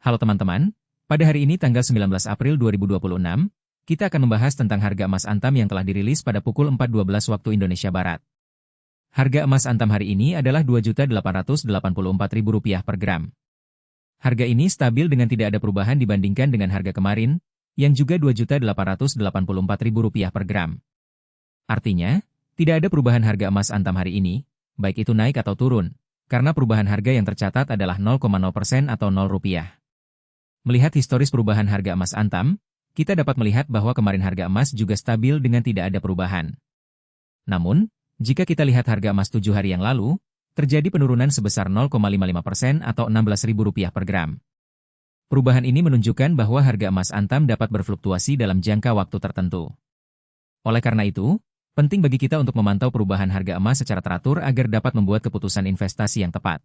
Halo teman-teman, pada hari ini tanggal 19 April 2026, kita akan membahas tentang harga emas Antam yang telah dirilis pada pukul 4.12 waktu Indonesia Barat. Harga emas Antam hari ini adalah Rp2.884.000 per gram. Harga ini stabil dengan tidak ada perubahan dibandingkan dengan harga kemarin, yang juga Rp2.884.000 per gram. Artinya, tidak ada perubahan harga emas Antam hari ini, baik itu naik atau turun, karena perubahan harga yang tercatat adalah 0,0% atau Rp0. Melihat historis perubahan harga emas Antam, kita dapat melihat bahwa kemarin harga emas juga stabil dengan tidak ada perubahan. Namun, jika kita lihat harga emas 7 hari yang lalu, terjadi penurunan sebesar 0,55% atau Rp16.000 per gram. Perubahan ini menunjukkan bahwa harga emas Antam dapat berfluktuasi dalam jangka waktu tertentu. Oleh karena itu, penting bagi kita untuk memantau perubahan harga emas secara teratur agar dapat membuat keputusan investasi yang tepat.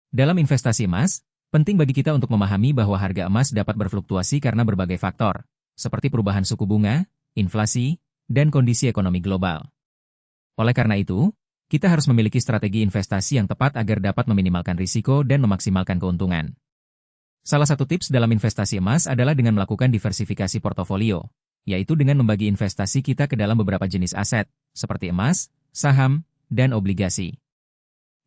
Dalam investasi emas, penting bagi kita untuk memahami bahwa harga emas dapat berfluktuasi karena berbagai faktor, seperti perubahan suku bunga, inflasi, dan kondisi ekonomi global. Oleh karena itu, kita harus memiliki strategi investasi yang tepat agar dapat meminimalkan risiko dan memaksimalkan keuntungan. Salah satu tips dalam investasi emas adalah dengan melakukan diversifikasi portofolio, yaitu dengan membagi investasi kita ke dalam beberapa jenis aset, seperti emas, saham, dan obligasi.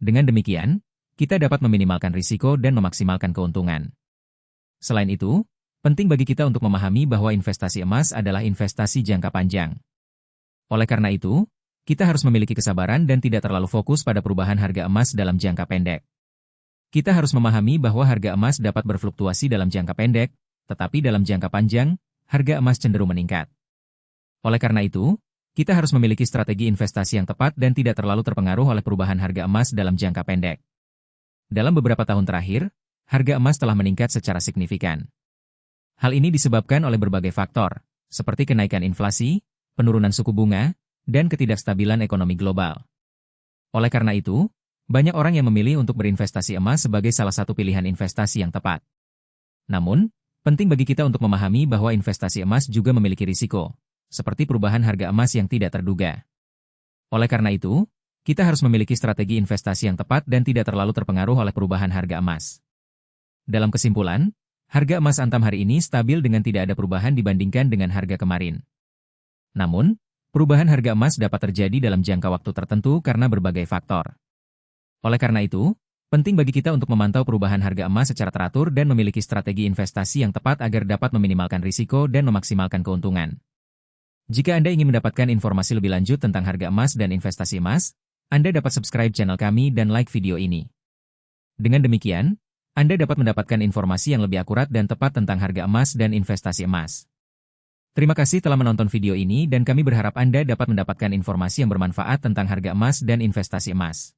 Dengan demikian, kita dapat meminimalkan risiko dan memaksimalkan keuntungan. Selain itu, penting bagi kita untuk memahami bahwa investasi emas adalah investasi jangka panjang. Oleh karena itu, kita harus memiliki kesabaran dan tidak terlalu fokus pada perubahan harga emas dalam jangka pendek. Kita harus memahami bahwa harga emas dapat berfluktuasi dalam jangka pendek, tetapi dalam jangka panjang, harga emas cenderung meningkat. Oleh karena itu, kita harus memiliki strategi investasi yang tepat dan tidak terlalu terpengaruh oleh perubahan harga emas dalam jangka pendek. Dalam beberapa tahun terakhir, harga emas telah meningkat secara signifikan. Hal ini disebabkan oleh berbagai faktor, seperti kenaikan inflasi, penurunan suku bunga, dan ketidakstabilan ekonomi global. Oleh karena itu, banyak orang yang memilih untuk berinvestasi emas sebagai salah satu pilihan investasi yang tepat. Namun, penting bagi kita untuk memahami bahwa investasi emas juga memiliki risiko, seperti perubahan harga emas yang tidak terduga. Oleh karena itu, kita harus memiliki strategi investasi yang tepat dan tidak terlalu terpengaruh oleh perubahan harga emas. Dalam kesimpulan, harga emas Antam hari ini stabil dengan tidak ada perubahan dibandingkan dengan harga kemarin. Namun, perubahan harga emas dapat terjadi dalam jangka waktu tertentu karena berbagai faktor. Oleh karena itu, penting bagi kita untuk memantau perubahan harga emas secara teratur dan memiliki strategi investasi yang tepat agar dapat meminimalkan risiko dan memaksimalkan keuntungan. Jika Anda ingin mendapatkan informasi lebih lanjut tentang harga emas dan investasi emas, Anda dapat subscribe channel kami dan like video ini. Dengan demikian, Anda dapat mendapatkan informasi yang lebih akurat dan tepat tentang harga emas dan investasi emas. Terima kasih telah menonton video ini dan kami berharap Anda dapat mendapatkan informasi yang bermanfaat tentang harga emas dan investasi emas.